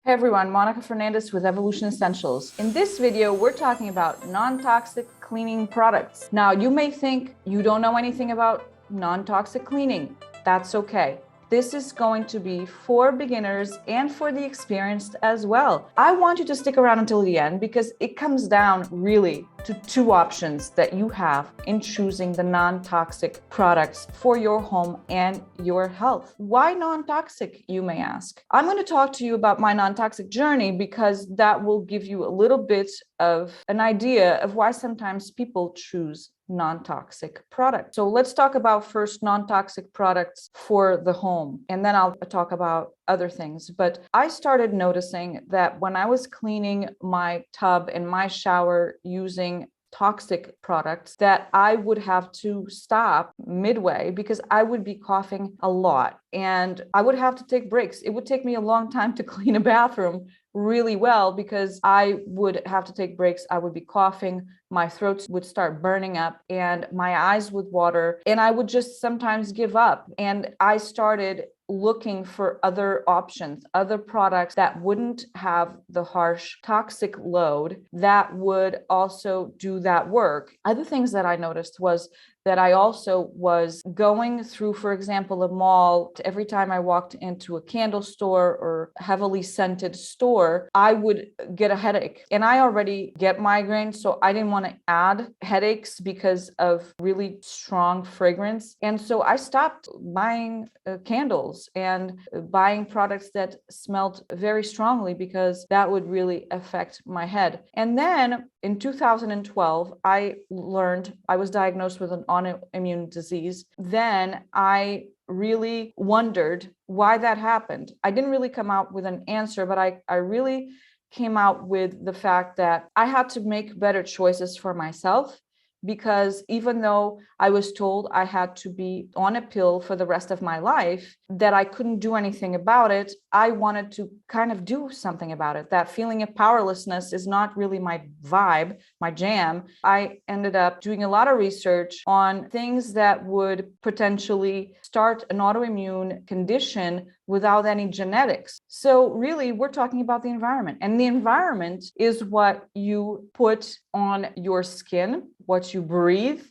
Hey everyone, Mónica Fernandes with Evolution Essentials. In this video, we're talking about non-toxic cleaning products. Now, you may think you don't know anything about non-toxic cleaning. That's okay. This is going to be for beginners and for the experienced as well. I want you to stick around until the end because it comes down really to two options that you have in choosing the non-toxic products for your home and your health. Why non-toxic, you may ask? I'm going to talk to you about my non-toxic journey because that will give you a little bit of an idea of why sometimes people choose non-toxic products. So let's talk about first non-toxic products for the home, and then I'll talk about other things. But I started noticing that when I was cleaning my tub and my shower using toxic products, that I would have to stop midway because I would be coughing a lot and I would have to take breaks. It would take me a long time to clean a bathroom really well because I would have to take breaks. I would be coughing, my throat would start burning up, and my eyes would water, and I would just sometimes give up. And I started looking for other options, other products that wouldn't have the harsh toxic load that would also do that work. Other things that I noticed was that I also was going through, for example, a mall. Every time I walked into a candle store or heavily scented store, I would get a headache. And I already get migraines, so I didn't want to add headaches because of really strong fragrance. And so I stopped buying candles and buying products that smelled very strongly because that would really affect my head. And then in 2012, I learned I was diagnosed with an autoimmune disease. Then I really wondered why that happened. I didn't really come out with an answer, but I really came out with the fact that I had to make better choices for myself. Because even though I was told I had to be on a pill for the rest of my life, that I couldn't do anything about it, I wanted to kind of do something about it. That feeling of powerlessness is not really my vibe, my jam. I ended up doing a lot of research on things that would potentially start an autoimmune condition without any genetics. So really, we're talking about the environment. And the environment is what you put on your skin, what you breathe.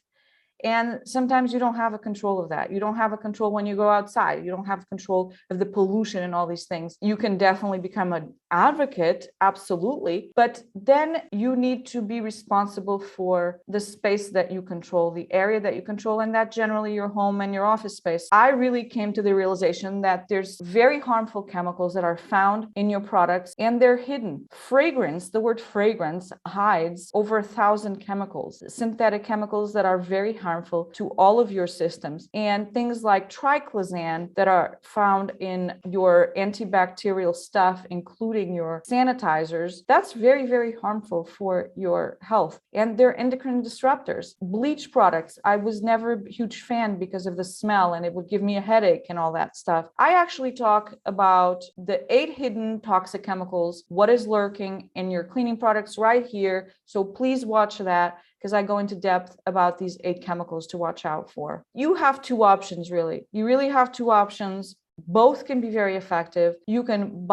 And sometimes you don't have a control of that. You don't have a control when you go outside. You don't have control of the pollution and all these things. You can definitely become an advocate, absolutely. But then you need to be responsible for the space that you control, the area that you control, and that generally your home and your office space. I really came to the realization that there's very harmful chemicals that are found in your products and they're hidden. Fragrance, the word fragrance hides over 1,000 chemicals, synthetic chemicals that are very harmful to all of your systems, and things like triclosan that are found in your antibacterial stuff, including your sanitizers. That's very, very harmful for your health, and they're endocrine disruptors. Bleach products, I was never a huge fan because of the smell and it would give me a headache and all that stuff. I actually talk about the 8 hidden toxic chemicals, what is lurking in your cleaning products right here. So please watch that, because I go into depth about these 8 chemicals to watch out for. You have 2 options, really. You really have 2 options. Both can be very effective. You can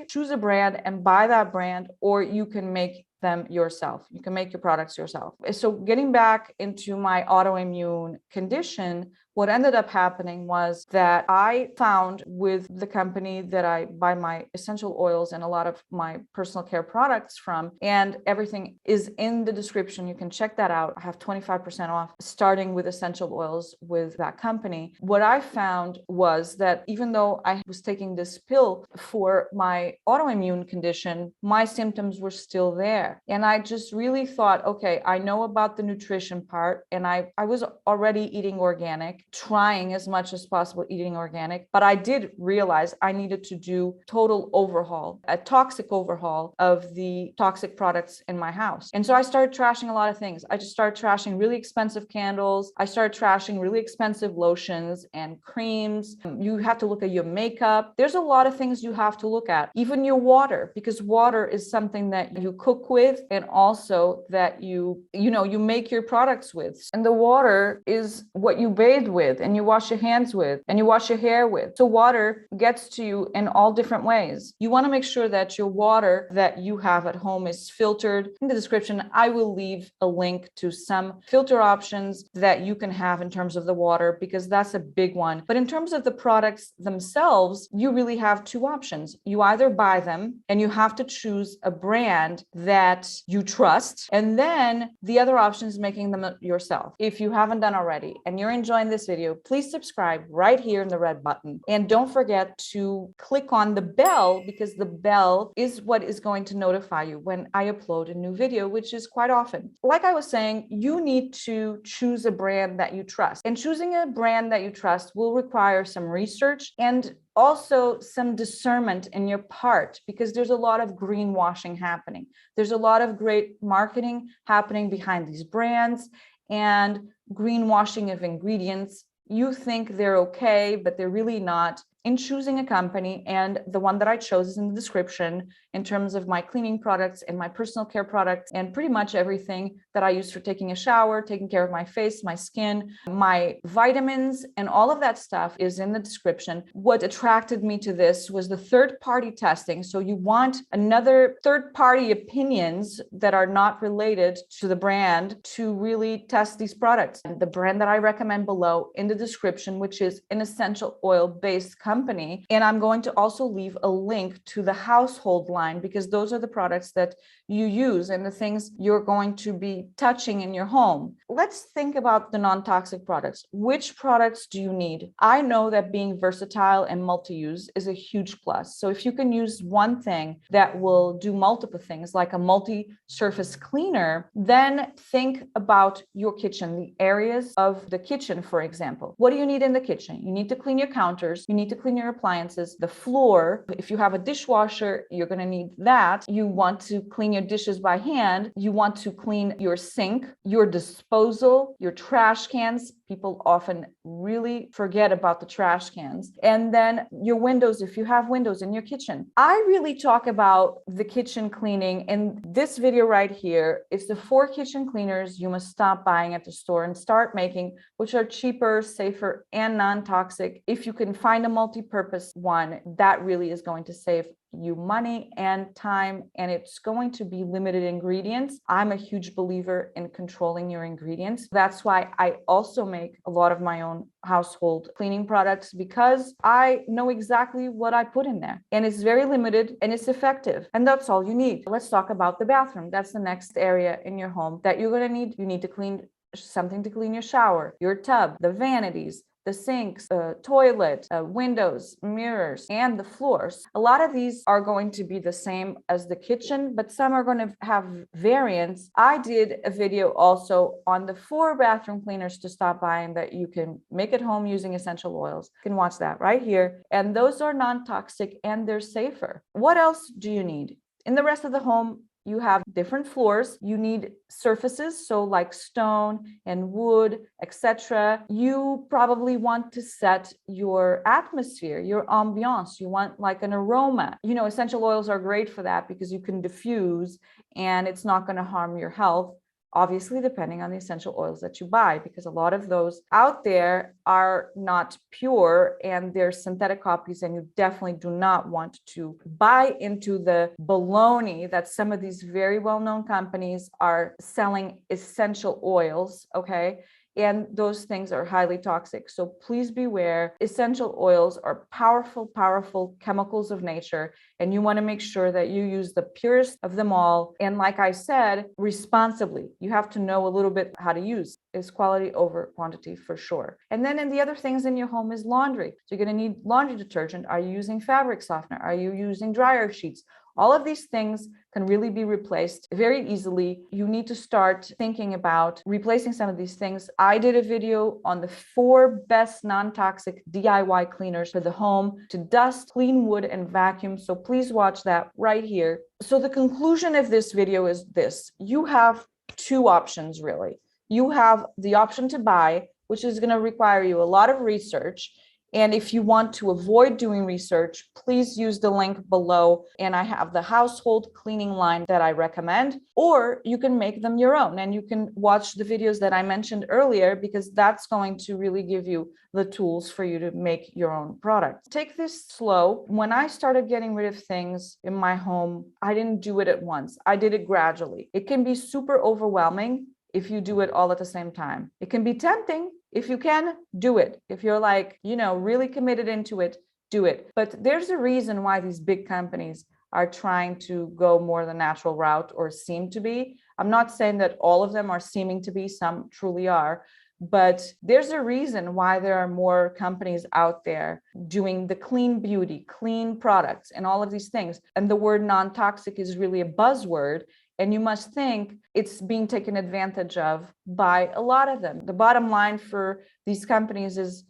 choose a brand and buy that brand, or you can make them yourself. You can make your products yourself. So getting back into my autoimmune condition, what ended up happening was that I found with the company that I buy my essential oils and a lot of my personal care products from, and everything is in the description. You can check that out. I have 25% off starting with essential oils with that company. What I found was that even though I was taking this pill for my autoimmune condition, my symptoms were still there. And I just really thought, okay, I know about the nutrition part, and I was already eating organic, trying as much as possible eating organic, but I did realize I needed to do total overhaul, a toxic overhaul of the toxic products in my house. And so I started trashing a lot of things. I just started trashing really expensive candles. I started trashing really expensive lotions and creams. You have to look at your makeup. There's a lot of things you have to look at, even your water, because water is something that you cook with and also that you make your products with. And the water is what you bathe with. with, and you wash your hands with, and you wash your hair with. So water gets to you in all different ways. You want to make sure that your water that you have at home is filtered. In the description, I will leave a link to some filter options that you can have in terms of the water, because that's a big one. But in terms of the products themselves, you really have two options. You either buy them and you have to choose a brand that you trust, and then the other option is making them yourself. If you haven't done already and you're enjoying this video, please subscribe right here in the red button. And don't forget to click on the bell, because the bell is what is going to notify you when I upload a new video, which is quite often. Like I was saying, you need to choose a brand that you trust. And choosing a brand that you trust will require some research and also some discernment in your part, because there's a lot of greenwashing happening. There's a lot of great marketing happening behind these brands and greenwashing of ingredients. You think they're okay, but they're really not. In choosing a company, and the one that I chose is in the description, in terms of my cleaning products and my personal care products and pretty much everything that I use for taking a shower, taking care of my face, my skin, my vitamins, and all of that stuff is in the description. What attracted me to this was the third-party testing. So you want another third-party opinions that are not related to the brand to really test these products. And the brand that I recommend below in the description, which is an essential oil-based company. And I'm going to also leave a link to the household line, because those are the products that you use and the things you're going to be touching in your home. Let's think about the non-toxic products. Which products do you need? I know that being versatile and multi-use is a huge plus. So if you can use one thing that will do multiple things, like a multi-surface cleaner, then think about your kitchen, the areas of the kitchen, for example. What do you need in the kitchen? You need to clean your counters. You need to clean your appliances, the floor. If you have a dishwasher, you're going to need that. You want to clean your dishes by hand. You want to clean your sink, your disposal, your trash cans. People often really forget about the trash cans. And then your windows, if you have windows in your kitchen. I really talk about the kitchen cleaning in this video right here. It's the 4 kitchen cleaners you must stop buying at the store and start making, which are cheaper, safer, and non-toxic. If you can find a multi-purpose one, that really is going to save you money and time, and it's going to be limited ingredients. I'm a huge believer in controlling your ingredients. That's why I also make a lot of my own household cleaning products, because I know exactly what I put in there, and it's very limited and it's effective, and that's all you need. Let's talk about the bathroom. That's the next area in your home that you're going to need. You need to clean something to clean your shower, your tub, the vanities, the sinks, toilet, windows, mirrors, and the floors. A lot of these are going to be the same as the kitchen, but some are going to have variants. I did a video also on the 4 bathroom cleaners to stop buying that you can make at home using essential oils. You can watch that right here. And those are non-toxic and they're safer. What else do you need? In the rest of the home, you have different floors. You need surfaces, so like stone and wood, etc. You probably want to set your atmosphere, your ambiance. You want like an aroma. You know, essential oils are great for that because you can diffuse and it's not going to harm your health. Obviously, depending on the essential oils that you buy, because a lot of those out there are not pure and they're synthetic copies, and you definitely do not want to buy into the baloney that some of these very well-known companies are selling essential oils, okay? And those things are highly toxic. So please beware. Essential oils are powerful, powerful chemicals of nature. And you want to make sure that you use the purest of them all. And like I said, responsibly. You have to know a little bit how to use. It's quality over quantity for sure. And then in the other things in your home is laundry. So you're going to need laundry detergent. Are you using fabric softener? Are you using dryer sheets? All of these things can really be replaced very easily. You need to start thinking about replacing some of these things. I did a video on the 4 best non-toxic DIY cleaners for the home to dust, clean wood, and vacuum. So please watch that right here. So the conclusion of this video is this. You have 2 options, really. You have the option to buy, which is going to require you a lot of research, And if you want to avoid doing research, please use the link below. And I have the household cleaning line that I recommend, or you can make them your own and you can watch the videos that I mentioned earlier, because that's going to really give you the tools for you to make your own product. Take this slow. When I started getting rid of things in my home, I didn't do it at once. I did it gradually. It can be super overwhelming if you do it all at the same time. It can be tempting. If you can, do it. If you're like, really committed into it, do it. But there's a reason why these big companies are trying to go more the natural route, or seem to be. I'm not saying that all of them are seeming to be, some truly are, but there's a reason why there are more companies out there doing the clean beauty, clean products, and all of these things. And the word non-toxic is really a buzzword. And you must think it's being taken advantage of by a lot of them. The bottom line for these companies is,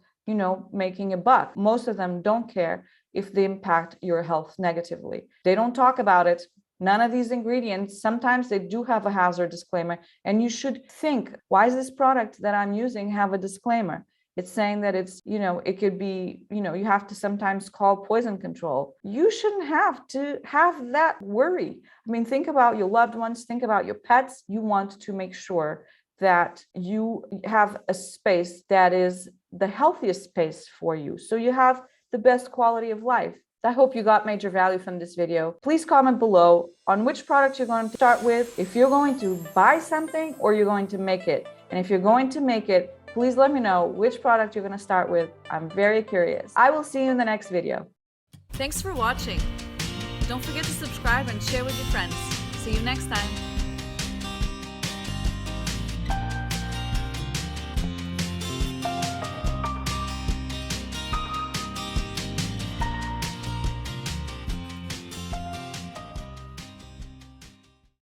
making a buck. Most of them don't care if they impact your health negatively. They don't talk about it. None of these ingredients, sometimes they do have a hazard disclaimer. And you should think, why does this product that I'm using have a disclaimer? It's saying that it's, it could be, you have to sometimes call poison control. You shouldn't have to have that worry. I mean, think about your loved ones, think about your pets. You want to make sure that you have a space that is the healthiest space for you, so you have the best quality of life. I hope you got major value from this video. Please comment below on which product you're going to start with, if you're going to buy something or you're going to make it. And if you're going to make it, please let me know which product you're going to start with. I'm very curious. I will see you in the next video. Thanks for watching. Don't forget to subscribe and share with your friends. See you next time.